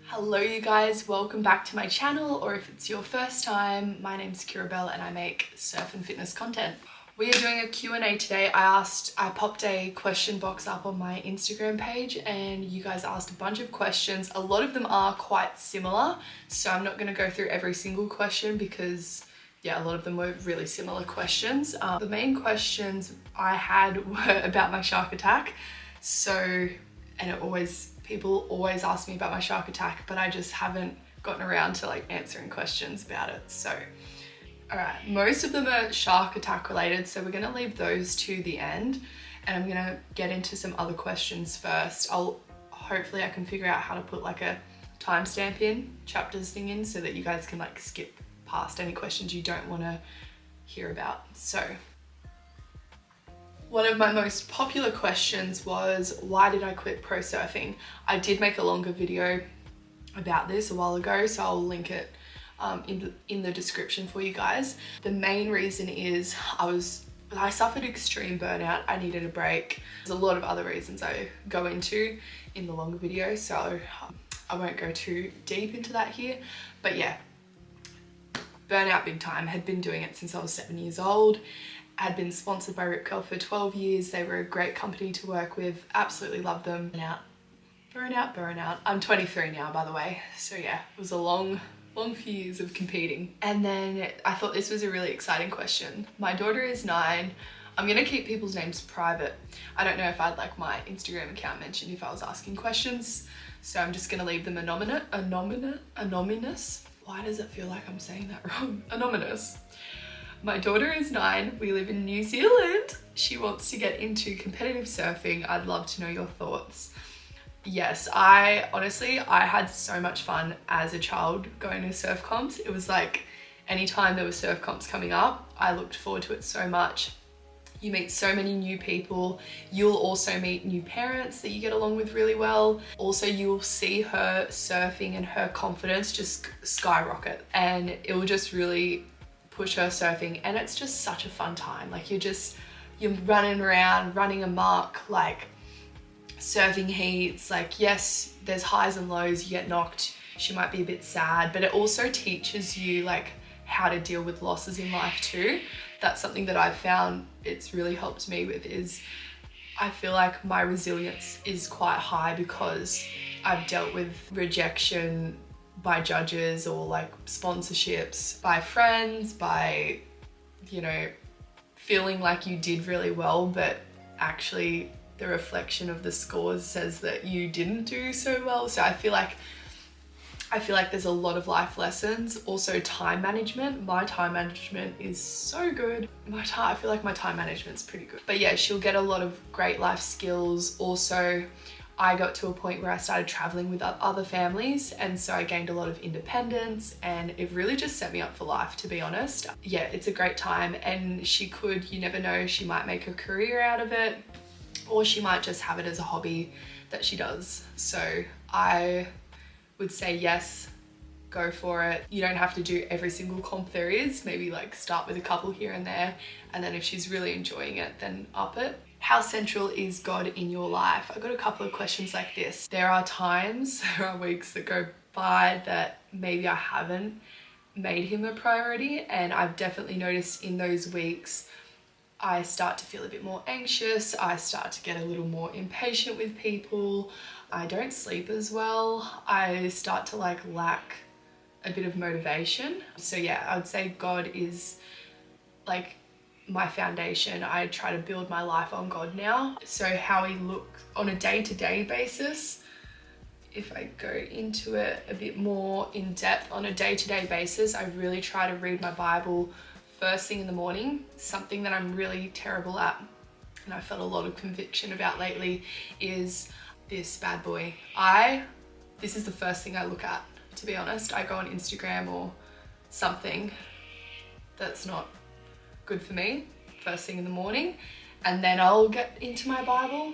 Hello you guys, welcome back to my channel, or if it's your first time, my name's Kirra-belle and I make surf and fitness content. We are doing a Q&A today. I popped a question box up on my Instagram page and you guys asked a bunch of questions. A lot of them are quite similar, so I'm not going to go through every single question because yeah, a lot of them were really similar questions. The main questions I had were about my shark attack. People always ask me about my shark attack, but I just haven't gotten around to answering questions about it. So, all right, most of them are shark attack related, so we're gonna leave those to the end, and I'm gonna get into some other questions first. Hopefully I can figure out how to put like a timestamp in, chapters thing in, so that you guys can skip past any questions you don't want to hear about. So, one of my most popular questions was, why did I quit pro surfing? I did make a longer video about this a while ago, so I'll link it in the description for you guys. The main reason is I suffered extreme burnout. I needed a break. There's a lot of other reasons I go into in the longer video, so I won't go too deep into that here. But yeah, burnout big time. Had been doing it since I was 7 years old. Had been sponsored by Rip Curl for 12 years. They were a great company to work with. Absolutely loved them. Burnout. I'm 23 now, by the way. So yeah, it was a long few years of competing. And then I thought this was a really exciting question. My daughter is 9. I'm gonna keep people's names private. I don't know if I'd like my Instagram account mentioned if I was asking questions. So I'm just gonna leave them anonymous. Why does it feel like I'm saying that wrong? Anonymous. My daughter is 9, we live in New Zealand. She wants to get into competitive surfing. I'd love to know your thoughts. Yes, I had so much fun as a child going to surf comps. It was like anytime there were surf comps coming up, I looked forward to it so much. You meet so many new people. You'll also meet new parents that you get along with really well. Also, you'll see her surfing and her confidence just skyrocket, and it will just really push her surfing, and it's just such a fun time. You're running around, running amok, surfing heats. Yes, there's highs and lows, you get knocked, she might be a bit sad, but it also teaches you how to deal with losses in life too. That's something that I've found it's really helped me with, is I feel like my resilience is quite high because I've dealt with rejection by judges or sponsorships, by friends, by, feeling like you did really well, but actually the reflection of the scores says that you didn't do so well. So I feel like there's a lot of life lessons. Also time management. My time management is so good. I feel like my time management's pretty good. But yeah, she'll get a lot of great life skills. Also, I got to a point where I started traveling with other families, and so I gained a lot of independence, and it really just set me up for life, to be honest. Yeah, it's a great time, and you never know, she might make a career out of it, or she might just have it as a hobby that she does. So I would say yes, go for it. You don't have to do every single comp there is. Maybe start with a couple here and there, and then if she's really enjoying it, then up it. How central is God in your life? I got a couple of questions like this. There are weeks that go by that maybe I haven't made him a priority, and I've definitely noticed in those weeks I start to feel a bit more anxious. I start to get a little more impatient with people. I don't sleep as well. I start to lack a bit of motivation. So yeah, I would say God is my foundation. I try to build my life on God now. So how he looks on a day-to-day basis, if I go into it a bit more in depth, on a day-to-day basis, I really try to read my Bible first thing in the morning. Something that I'm really terrible at, and I felt a lot of conviction about lately, is this bad boy. This is the first thing I look at, to be honest. I go on Instagram or something that's not good for me first thing in the morning, and then I'll get into my Bible.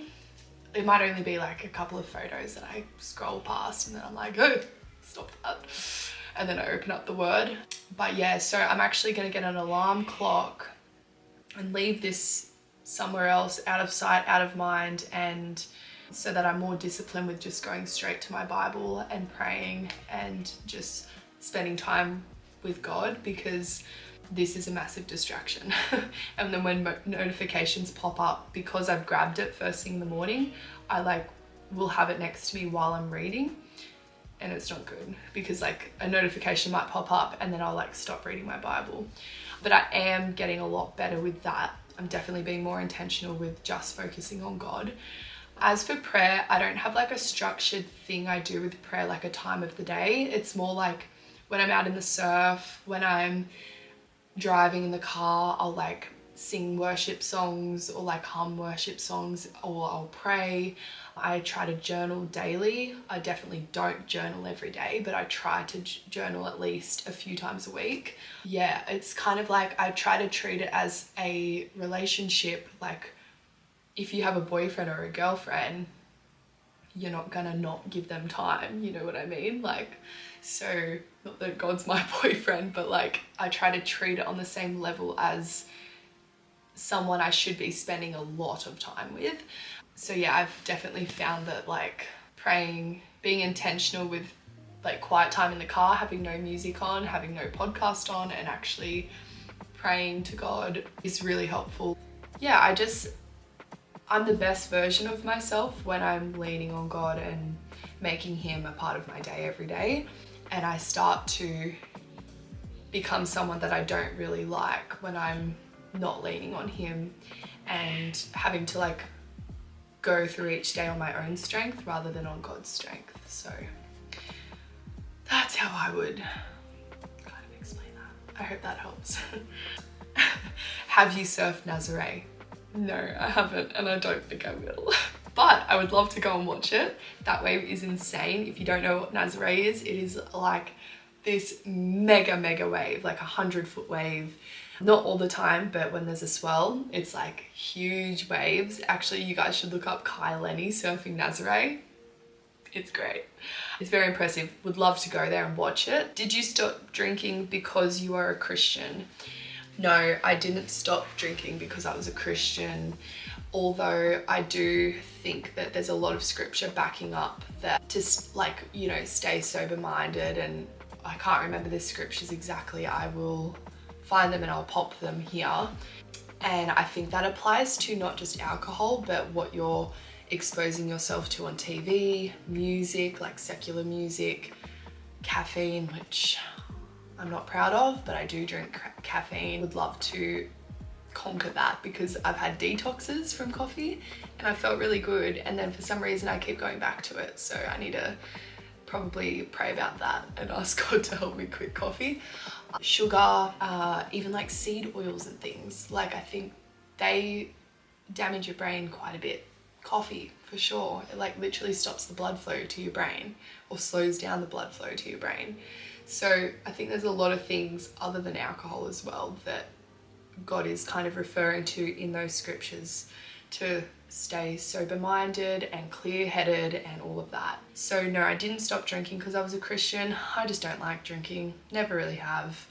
It might only be a couple of photos that I scroll past, and then I'm like, oh, stop that, and then I open up the word. But yeah, so I'm actually gonna get an alarm clock and leave this somewhere else, out of sight, out of mind, and so that I'm more disciplined with just going straight to my Bible and praying and just spending time with God, because this is a massive distraction. And then when notifications pop up, because I've grabbed it first thing in the morning, I like will have it next to me while I'm reading, and it's not good because like a notification might pop up and then I'll like stop reading my Bible. But I am getting a lot better with that. I'm definitely being more intentional with just focusing on God. As for prayer, I don't have like a structured thing I do with prayer, like a time of the day. It's more like when I'm out in the surf, when I'm driving in the car, I'll like sing worship songs or like hum worship songs, or I'll pray. I try to journal daily. I definitely don't journal every day, but I try to journal at least a few times a week. Yeah, it's kind of like I try to treat it as a relationship. Like if you have a boyfriend or a girlfriend, you're not gonna not give them time, you know what I mean? Like, so not that God's my boyfriend, but like I try to treat it on the same level as someone I should be spending a lot of time with. So yeah, I've definitely found that like praying, being intentional with like quiet time in the car, having no music on, having no podcast on, and actually praying to God is really helpful. Yeah, I'm the best version of myself when I'm leaning on God and making Him a part of my day every day. And I start to become someone that I don't really like when I'm not leaning on Him and having to like go through each day on my own strength rather than on God's strength. So that's how I would kind of explain that. I hope that helps. Have you surfed Nazare? No, I haven't, and I don't think I will. But I would love to go and watch it. That wave is insane. If you don't know what Nazare is, it is like this mega wave, like 100-foot wave. Not all the time, but when there's a swell, it's like huge waves. Actually, you guys should look up Kai Lenny surfing Nazare. It's great. It's very impressive. Would love to go there and watch it. Did you stop drinking because you are a Christian? No, I didn't stop drinking because I was a Christian, although I do think that there's a lot of scripture backing up that to like, you know, stay sober-minded, and I can't remember the scriptures exactly. I will find them and I'll pop them here. And I think that applies to not just alcohol, but what you're exposing yourself to on TV, music, like secular music, caffeine, which I'm not proud of, but I do drink caffeine. Would love to conquer that because I've had detoxes from coffee and I felt really good, and then for some reason I keep going back to it. So I need to probably pray about that and ask God to help me quit coffee. Sugar, even like seed oils and things, like I think they damage your brain quite a bit. Coffee, for sure. It like literally stops the blood flow to your brain or slows down the blood flow to your brain. So I think there's a lot of things other than alcohol as well that God is kind of referring to in those scriptures to stay sober-minded and clear-headed and all of that. So no, I didn't stop drinking because I was a Christian. I just don't like drinking, never really have.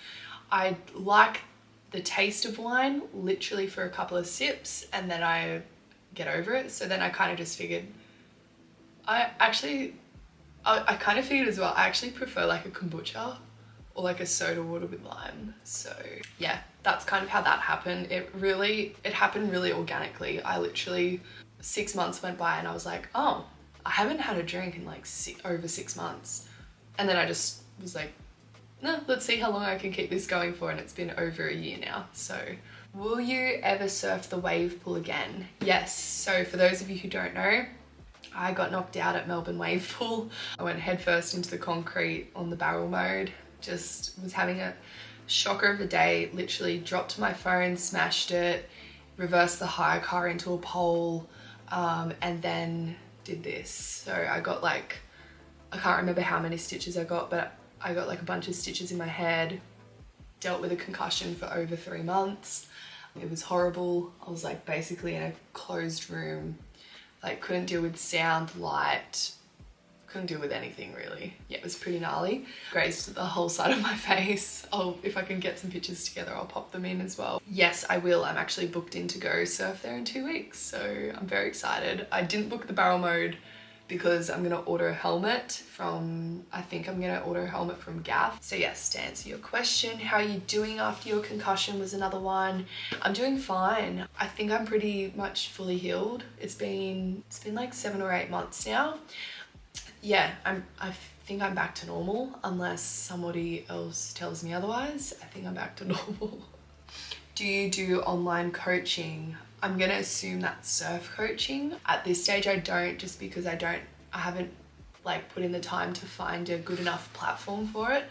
I like the taste of wine literally for a couple of sips and then I get over it. So then I kind of just figured, I kind of figured as well, I actually prefer like a kombucha or like a soda water with lime. So yeah, that's kind of how that happened. It happened really organically. I literally, 6 months went by and I was like, oh, I haven't had a drink in like over 6 months. And then I just was like, no, let's see how long I can keep this going for. And it's been over a year now. So will you ever surf the wave pool again? Yes. So for those of you who don't know, I got knocked out at Melbourne Wave Pool. I went headfirst into the concrete on the barrel mode. Just was having a shocker of the day. Literally dropped my phone, smashed it, reversed the hire car into a pole, and then did this. So I got like, I can't remember how many stitches I got, but I got like a bunch of stitches in my head. Dealt with a concussion for over 3 months. It was horrible. I was like basically in a closed room. Like couldn't deal with sound, light, couldn't deal with anything really. Yeah, it was pretty gnarly. Grazed the whole side of my face. If I can get some pictures together, I'll pop them in as well. Yes, I will. I'm actually booked in to go surf there in 2 weeks, so I'm very excited. I didn't book the barrel mode because I'm gonna order a helmet from, I think I'm gonna order a helmet from Gaff. So yes, to answer your question, how are you doing after your concussion was another one. I'm doing fine. I think I'm pretty much fully healed. It's been like 7 or 8 months now. Yeah, I think I'm back to normal unless somebody else tells me otherwise. I think I'm back to normal. Do you do online coaching? I'm gonna assume that's surf coaching. At this stage I don't, just because I haven't like put in the time to find a good enough platform for it.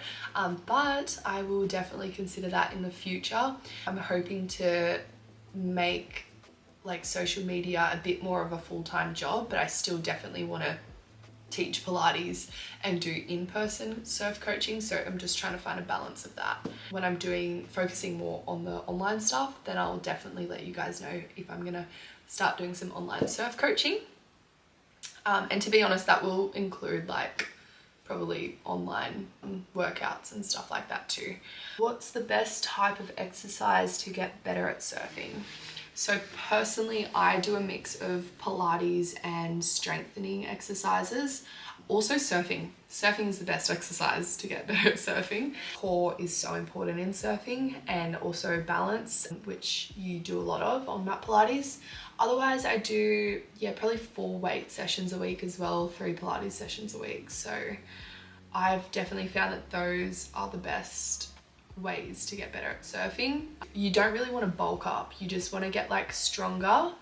But I will definitely consider that in the future. I'm hoping to make like social media a bit more of a full-time job, but I still definitely want to teach Pilates and do in-person surf coaching, so I'm just trying to find a balance of that. When I'm focusing more on the online stuff, then I'll definitely let you guys know if I'm gonna start doing some online surf coaching. And to be honest, that will include like probably online workouts and stuff like that too. What's the best type of exercise to get better at surfing? So personally, I do a mix of Pilates and strengthening exercises. Also surfing. Surfing is the best exercise to get better at surfing. Core is so important in surfing, and also balance, which you do a lot of on mat Pilates. Otherwise, I do, probably 4 weight sessions a week as well, 3 Pilates sessions a week. So I've definitely found that those are the best ways to get better at surfing. You don't really want to bulk up. You just want to get like stronger,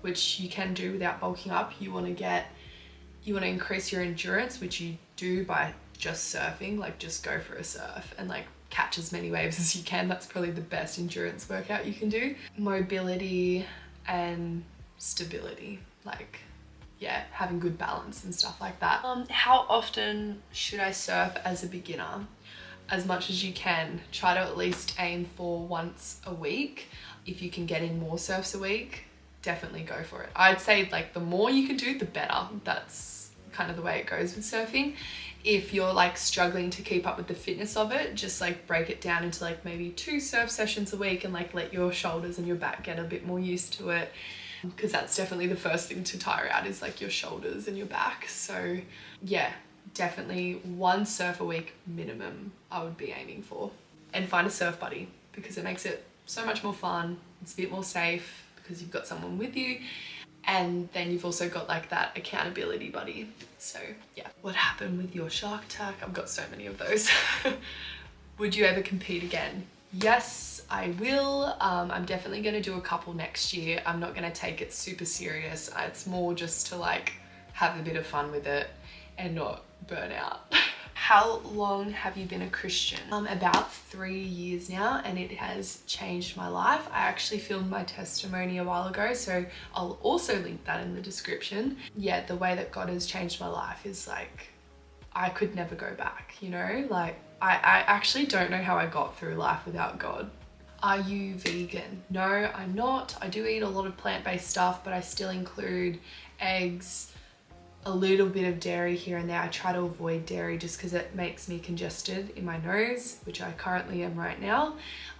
which you can do without bulking up. You want to increase your endurance, which you do by just surfing. Like just go for a surf and like catch as many waves as you can. That's probably the best endurance workout you can do. Mobility and stability, like having good balance and stuff like that. How often should I surf as a beginner? As much as you can. Try to at least aim for once a week. If you can get in more surfs a week, definitely go for it. I'd say like the more you can do, the better. That's kind of the way it goes with surfing. If you're like struggling to keep up with the fitness of it, just like break it down into like maybe 2 surf sessions a week and like let your shoulders and your back get a bit more used to it, because that's definitely the first thing to tire out is like your shoulders and your back. So yeah, definitely 1 surf a week minimum I would be aiming for. And find a surf buddy, because it makes it so much more fun. It's a bit more safe because you've got someone with you, and then you've also got like that accountability buddy. So yeah. What happened with your shark attack? I've got so many of those. Would you ever compete again? Yes, I will. I'm definitely going to do a couple next year. I'm not going to take it super serious. It's more just to like have a bit of fun with it and not burn out. How long have you been a Christian? About 3 years now, and it has changed my life. I actually filmed my testimony a while ago, so I'll also link that in the description. Yeah, the way that God has changed my life is like, I could never go back, you know? Like, I actually don't know how I got through life without God. Are you vegan? No, I'm not. I do eat a lot of plant-based stuff, but I still include eggs, a little bit of dairy here and there. I try to avoid dairy just because it makes me congested in my nose, which I currently am right now.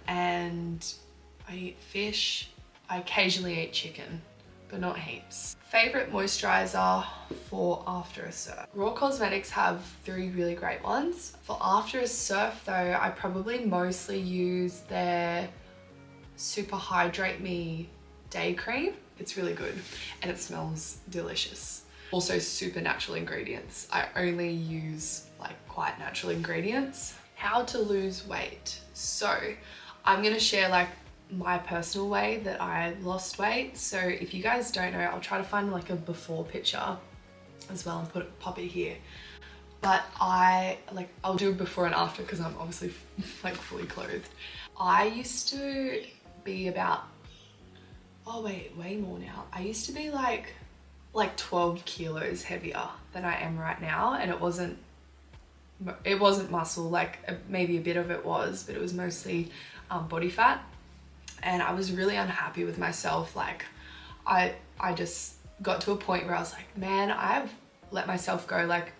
And I eat fish. I occasionally eat chicken, but not heaps. Favorite moisturiser for after a surf? Raw Cosmetics have 3 really great ones. For after a surf though, I probably mostly use their Super Hydrate Me Day Cream. It's really good and it smells delicious. Also super natural ingredients. I only use like quite natural ingredients. How to lose weight. So I'm gonna share like my personal way that I lost weight. So if you guys don't know, I'll try to find like a before picture as well and pop it here. But I'll do a before and after because I'm obviously like fully clothed. I used to be about, way more now. I used to be like 12 kilos heavier than I am right now, and it wasn't muscle, like maybe a bit of it was, but it was mostly body fat, and I was really unhappy with myself. Like I just got to a point where I was like, man, I've let myself go. Like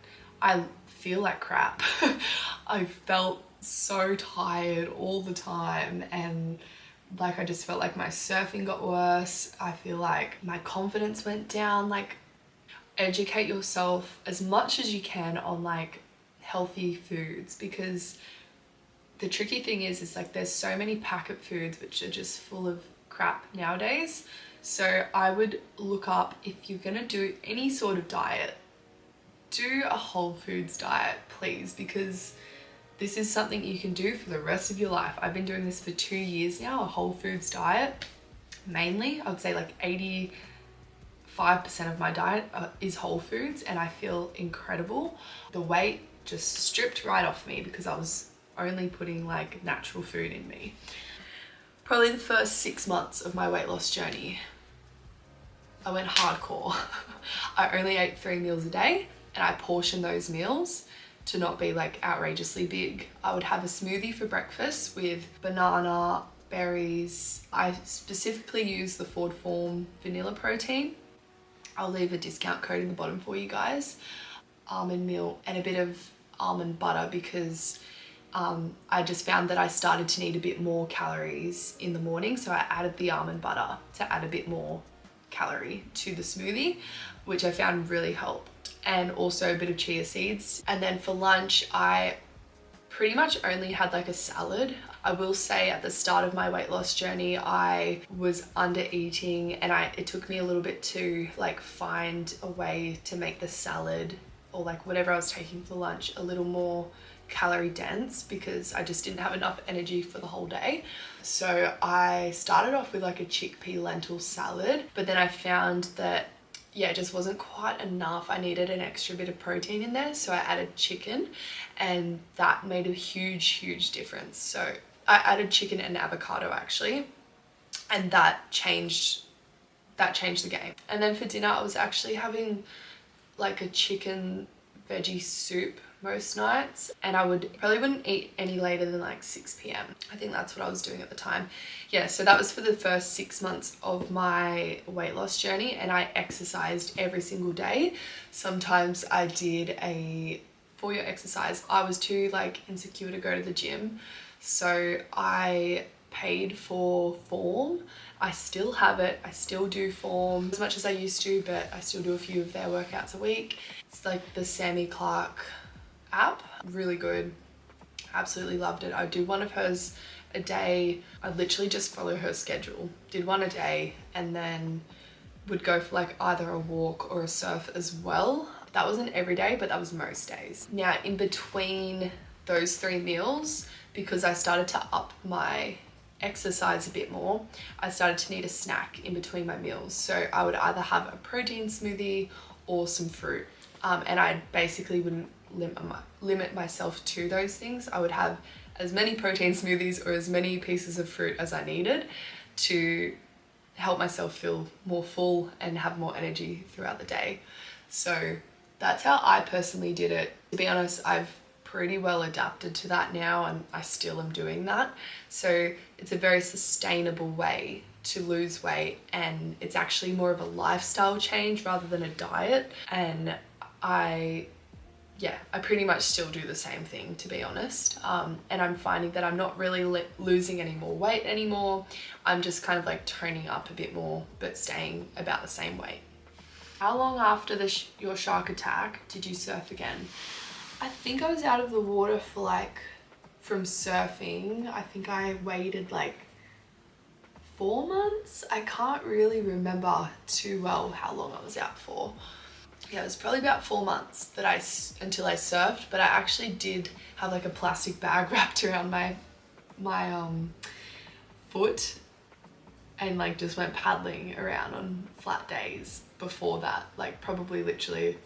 I feel like crap. I felt so tired all the time, and like I just felt like my surfing got worse. I feel like my confidence went down. Like, educate yourself as much as you can on like healthy foods, because the tricky thing is like there's so many packet foods which are just full of crap nowadays. So I would look up, if you're gonna do any sort of diet, do a whole foods diet, please, because this is something you can do for the rest of your life. I've been doing this for 2 years now, a whole foods diet. Mainly, I would say like 85% of my diet is whole foods, and I feel incredible. The weight just stripped right off me because I was only putting like natural food in me. Probably the first 6 months of my weight loss journey, I went hardcore. I only ate 3 meals a day, and I portioned those meals to not be like outrageously big. I would have a smoothie for breakfast with banana, berries. I specifically use the Ford Form vanilla protein. I'll leave a discount code in the bottom for you guys. Almond milk and a bit of almond butter, because I just found that I started to need a bit more calories in the morning. So I added the almond butter to add a bit more calorie to the smoothie, which I found really helped. And also a bit of chia seeds. And then for lunch, I pretty much only had like a salad. I will say at the start of my weight loss journey, I was under eating, and it took me a little bit to like find a way to make the salad or like whatever I was taking for lunch a little more calorie dense, because I just didn't have enough energy for the whole day. So I started off with like a chickpea lentil salad, but then I found that it just wasn't quite enough. I needed an extra bit of protein in there, so I added chicken, and that made a huge difference. So I added chicken and avocado actually, and that changed the game. And then for dinner, I was actually having like a chicken veggie soup most nights, and I wouldn't eat any later than like 6 p.m. I think that's what I was doing at the time. Yeah, so that was for the first 6 months of my weight loss journey, and I exercised every single day. Sometimes I did for your exercise, I was too like insecure to go to the gym, so I paid for Form. I still have it. I still do Form as much as I used to, but I still do a few of their workouts a week. It's like the Sammy Clark app. Really good. Absolutely loved it. I would do one of hers a day. I literally just follow her schedule. Did one a day, and then would go for like either a walk or a surf as well. That wasn't every day, but that was most days. Now, in between those 3 meals, because I started to up my exercise a bit more, I started to need a snack in between my meals. So I would either have a protein smoothie or some fruit. And I basically wouldn't limit myself to those things. I would have as many protein smoothies or as many pieces of fruit as I needed to help myself feel more full and have more energy throughout the day. So that's how I personally did it. To be honest, I've pretty well adapted to that now, and I still am doing that. So it's a very sustainable way to lose weight, and it's actually more of a lifestyle change rather than a diet. And I pretty much still do the same thing, to be honest. And I'm finding that I'm not really losing any more weight anymore. I'm just kind of like toning up a bit more, but staying about the same weight. How long after your shark attack did you surf again? I think I was out of the water for like, from surfing, I think I waited like 4 months. I can't really remember too well how long I was out for. Yeah, it was probably about 4 months until I surfed, but I actually did have like a plastic bag wrapped around my foot, and like just went paddling around on flat days before that, like probably literally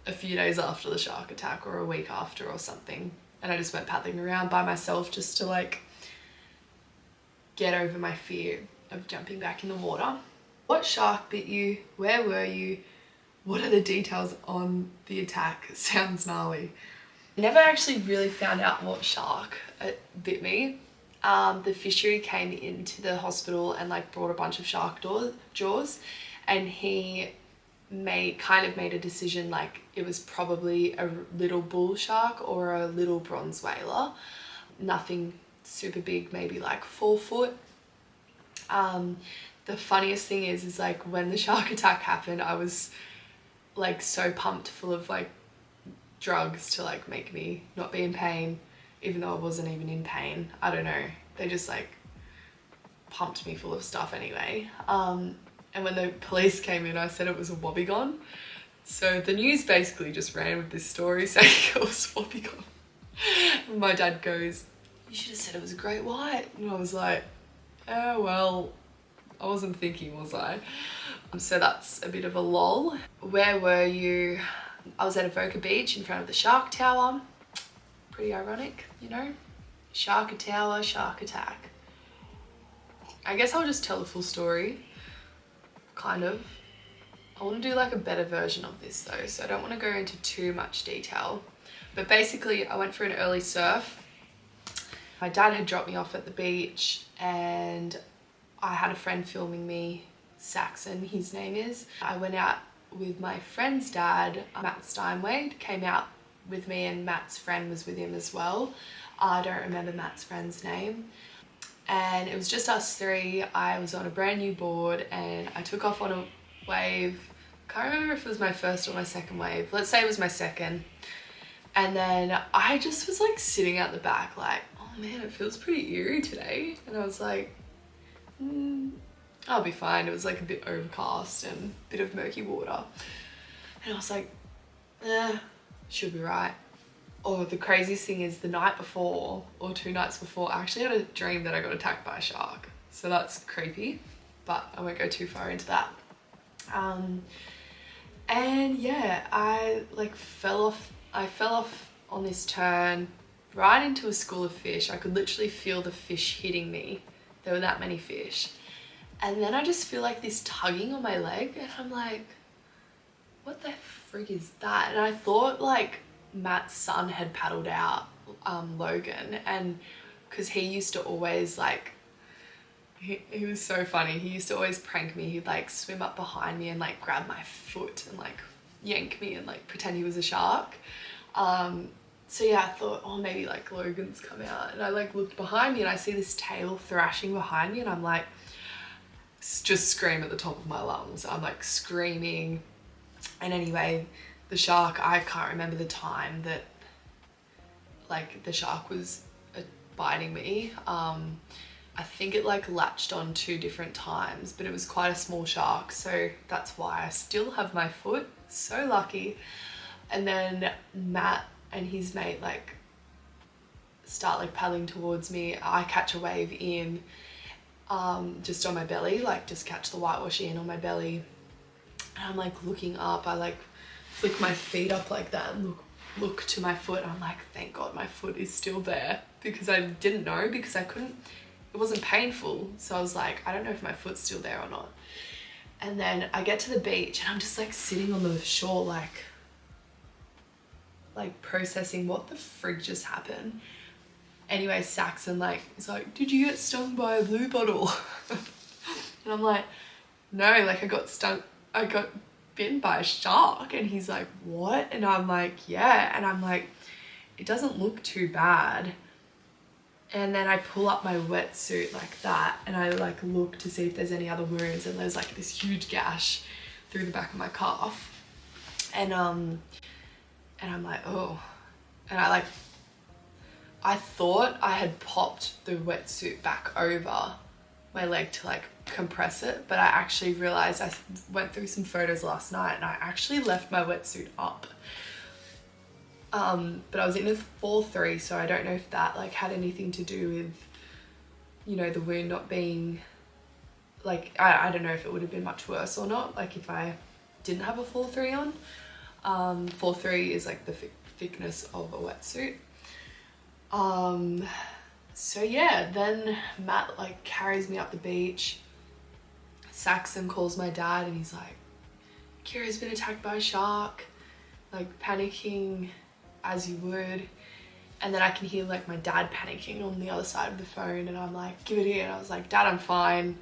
a few days after the shark attack or a week after or something. And I just went paddling around by myself just to like get over my fear of jumping back in the water. What shark bit you? Where were you? What are the details on the attack? It sounds gnarly. I never actually really found out what shark bit me. The fishery came into the hospital and like brought a bunch of shark jaws, and he kind of made a decision like it was probably a little bull shark or a little bronze whaler. Nothing super big, maybe like 4 foot. The funniest thing is like when the shark attack happened, I was like so pumped, full of like drugs to like make me not be in pain, even though I wasn't even in pain. I don't know, they just like pumped me full of stuff anyway. And when the police came in, I said it was a wobbegong. So the news basically just ran with this story saying it was wobbegong. And my dad goes, "You should have said it was a great white." And I was like, oh well, I wasn't thinking, was I? So that's a bit of a lol. Where were you? I was at Avoca Beach in front of the Shark Tower. Pretty ironic, you know? Shark Tower, shark attack. I guess I'll just tell the full story, kind of. I want to do like a better version of this though, so I don't want to go into too much detail. But basically, I went for an early surf. My dad had dropped me off at the beach and I had a friend filming me, Saxon, his name is. I went out with my friend's dad, Matt Steinway, came out with me, and Matt's friend was with him as well. I don't remember Matt's friend's name. And it was just us three. I was on a brand new board and I took off on a wave. Can't remember if it was my first or my second wave. Let's say it was my second. And then I just was like sitting out the back like, oh man, it feels pretty eerie today. And I was like, I'll be fine. It was like a bit overcast and a bit of murky water. And I was like, should be right. Oh, the craziest thing is the night before, or 2 nights before, I actually had a dream that I got attacked by a shark. So that's creepy, but I won't go too far into that. And yeah, I fell off on this turn right into a school of fish. I could literally feel the fish hitting me. There were that many fish. And then I just feel like this tugging on my leg and I'm like, what the frig is that? And I thought like Matt's son had paddled out, Logan, and because he used to always like, he was so funny. He used to always prank me. He'd like swim up behind me and like grab my foot and like yank me and like pretend he was a shark. So yeah, I thought, oh, maybe like Logan's come out, and I like looked behind me and I see this tail thrashing behind me and I'm like, just scream at the top of my lungs. I'm like screaming. And anyway, the shark, I can't remember the time that like the shark was biting me. I think it like latched on 2 different times, but it was quite a small shark, so that's why I still have my foot. So lucky. And then Matt and his mate like start like paddling towards me. I catch a wave in, just on my belly, like just catch the whitewash in on my belly. And I'm like looking up, I like flick my feet up like that and look to my foot. I'm like, thank God my foot is still there, because I didn't know, because I couldn't, it wasn't painful. So I was like, I don't know if my foot's still there or not. And then I get to the beach and I'm just like sitting on the shore, like processing what the frig just happened. Anyway, Saxon like is like, did you get stung by a blue bottle? And I'm like, no, like I got bitten by a shark. And he's like, what? And I'm like, yeah. And I'm like, it doesn't look too bad. And then I pull up my wetsuit like that and I like look to see if there's any other wounds, and there's like this huge gash through the back of my calf. And I'm like, oh. And I thought I had popped the wetsuit back over my leg to like compress it, but I actually realized, I went through some photos last night and I actually left my wetsuit up. But I was in a 4-3, so I don't know if that like had anything to do with, you know, the wound not being like, I don't know if it would have been much worse or not, like if I didn't have a 4-3 on. 4-3 is like the thickness of a wetsuit. So yeah, then Matt like carries me up the beach. Saxon calls my dad and he's like, Kirra's been attacked by a shark, like panicking as you would. And then I can hear like my dad panicking on the other side of the phone, and I'm like, give it here. And I was like, Dad, I'm fine.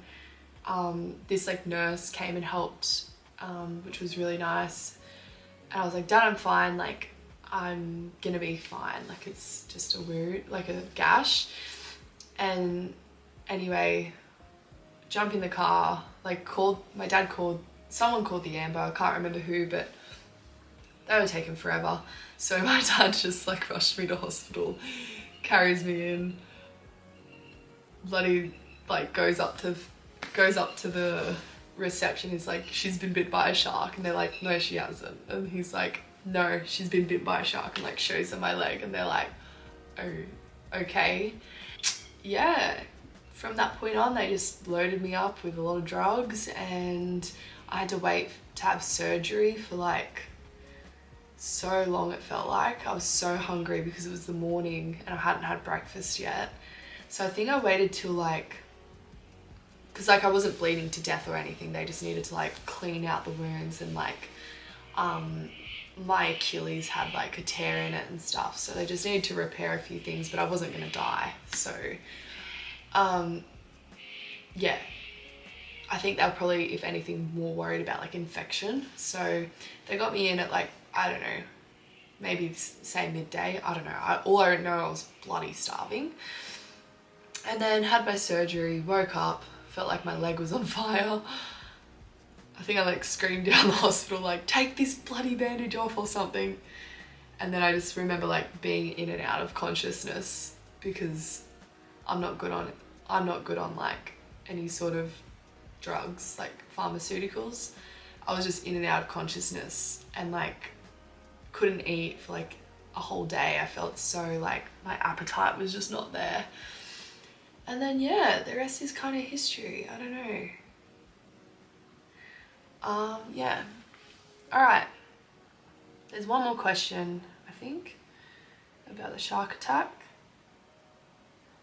This like nurse came and helped which was really nice. And I was like, Dad, I'm fine, like I'm gonna be fine, like it's just a wound, like a gash. And anyway, jump in the car, like someone called the Amber, I can't remember who, but they were taking forever. So my dad just like rushed me to hospital, carries me in, bloody like goes up to the reception. He's like, she's been bit by a shark, and they're like, no she hasn't. And he's like, no, she's been bit by a shark, and like shows them my leg, and they're like, oh, okay. Yeah, from that point on they just loaded me up with a lot of drugs, and I had to wait to have surgery for like so long. It felt like I was so hungry because it was the morning and I hadn't had breakfast yet. So I think I waited till like, because like I wasn't bleeding to death or anything, they just needed to like clean out the wounds, and like my Achilles had like a tear in it and stuff, so they just needed to repair a few things, but I wasn't gonna die. So yeah, I think they were probably, if anything, more worried about like infection. So they got me in at like, I don't know, maybe say midday, I don't know. All I know, I was bloody starving. And then had my surgery, woke up, felt like my leg was on fire. I think I like screamed down the hospital like, take this bloody bandage off or something. And then I just remember like being in and out of consciousness, because I'm not good on like any sort of drugs, like pharmaceuticals. I was just in and out of consciousness and like couldn't eat for like a whole day. I felt so like my appetite was just not there. And then yeah, the rest is kind of history. I don't know. Yeah. All right. There's one more question, I think, about the shark attack.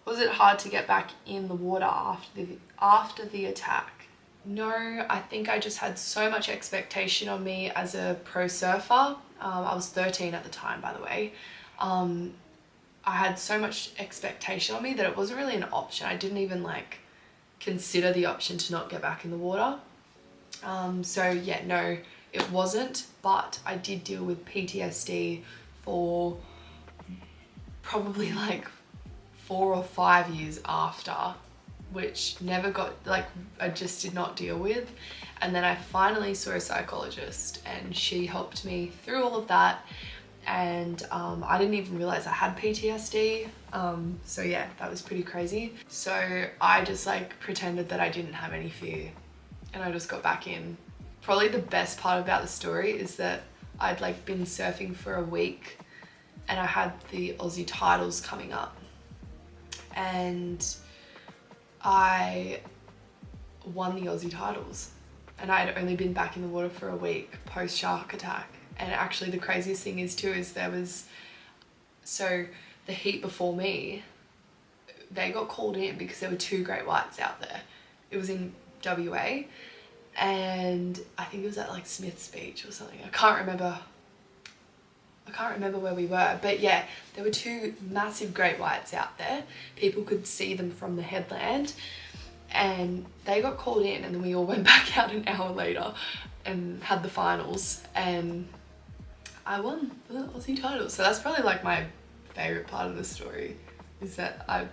Was it hard to get back in the water after the attack? No, I think I just had so much expectation on me as a pro surfer. I was 13 at the time, by the way. I had so much expectation on me that it wasn't really an option. I didn't even like consider the option to not get back in the water. So yeah, no, it wasn't, but I did deal with PTSD for probably like 4 or 5 years after, which never got, like, I just did not deal with. And then I finally saw a psychologist, and she helped me through all of that. And I didn't even realize I had PTSD. So yeah, that was pretty crazy. So I just like pretended that I didn't have any fear, and I just got back in. Probably the best part about the story is that I'd like been surfing for a week, and I had the Aussie titles coming up, and I won the Aussie titles, and I had only been back in the water for a week post shark attack. And actually the craziest thing is too, is there was, so the heat before me, they got called in because there were 2 great whites out there. It was in WA, and I think it was at like Smith's Beach or something. I can't remember where we were, but yeah, there were 2 massive great whites out there. People could see them from the headland, and they got called in, and then we all went back out an hour later and had the finals, and I won the Aussie title. So that's probably like my favorite part of the story, is that I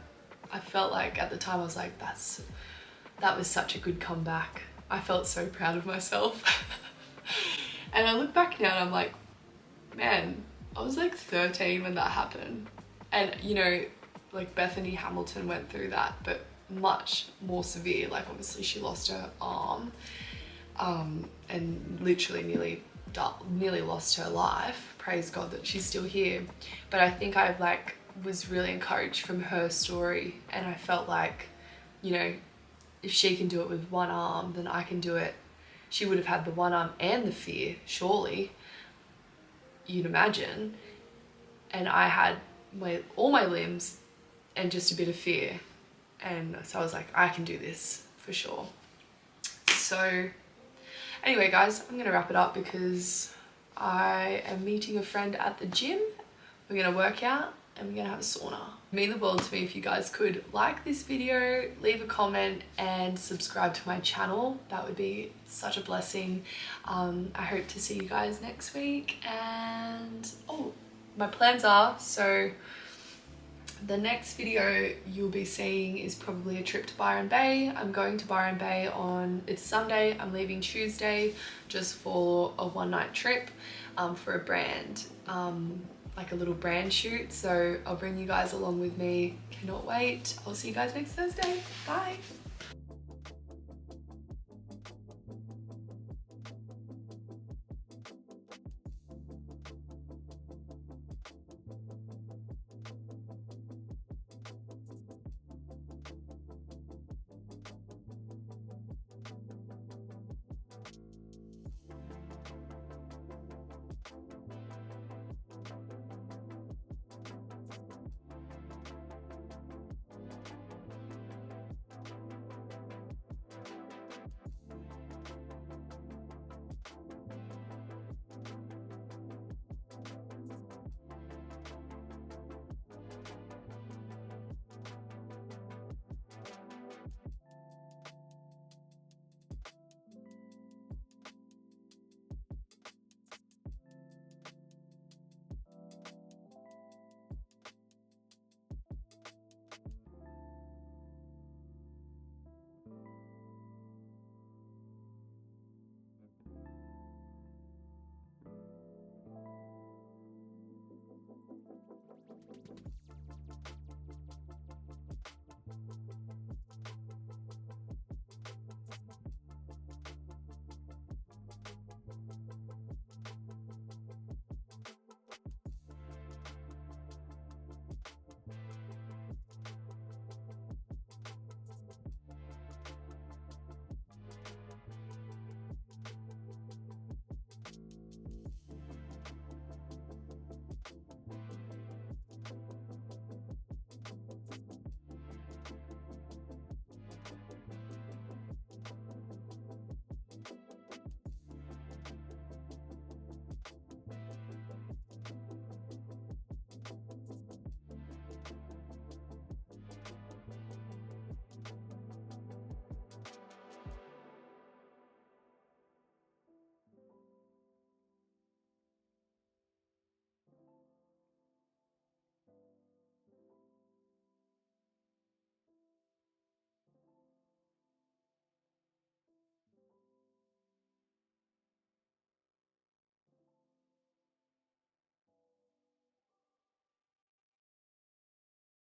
felt like at the time I was like, that was such a good comeback. I felt so proud of myself. And I look back now and I'm like, man, I was like 13 when that happened. And you know, like Bethany Hamilton went through that, but much more severe. Like obviously she lost her arm, and literally nearly lost her life. Praise God that she's still here. But I think I like was really encouraged from her story, and I felt like, you know, if she can do it with one arm, then I can do it. She would have had the one arm and the fear, surely, you'd imagine. And I had all my limbs and just a bit of fear. And so I was like, I can do this for sure. So anyway, guys, I'm gonna wrap it up because I am meeting a friend at the gym. We're gonna work out, and we're gonna have a sauna. It'd mean the world to me if you guys could like this video, leave a comment and subscribe to my channel. That would be such a blessing. I hope to see you guys next week, and oh, my plans are, so the next video you'll be seeing is probably a trip to Byron Bay. I'm going to Byron Bay it's Sunday, I'm leaving Tuesday just for a one-night trip for a brand, like a little brand shoot. So I'll bring you guys along with me. Cannot wait. I'll see you guys next Thursday. Bye.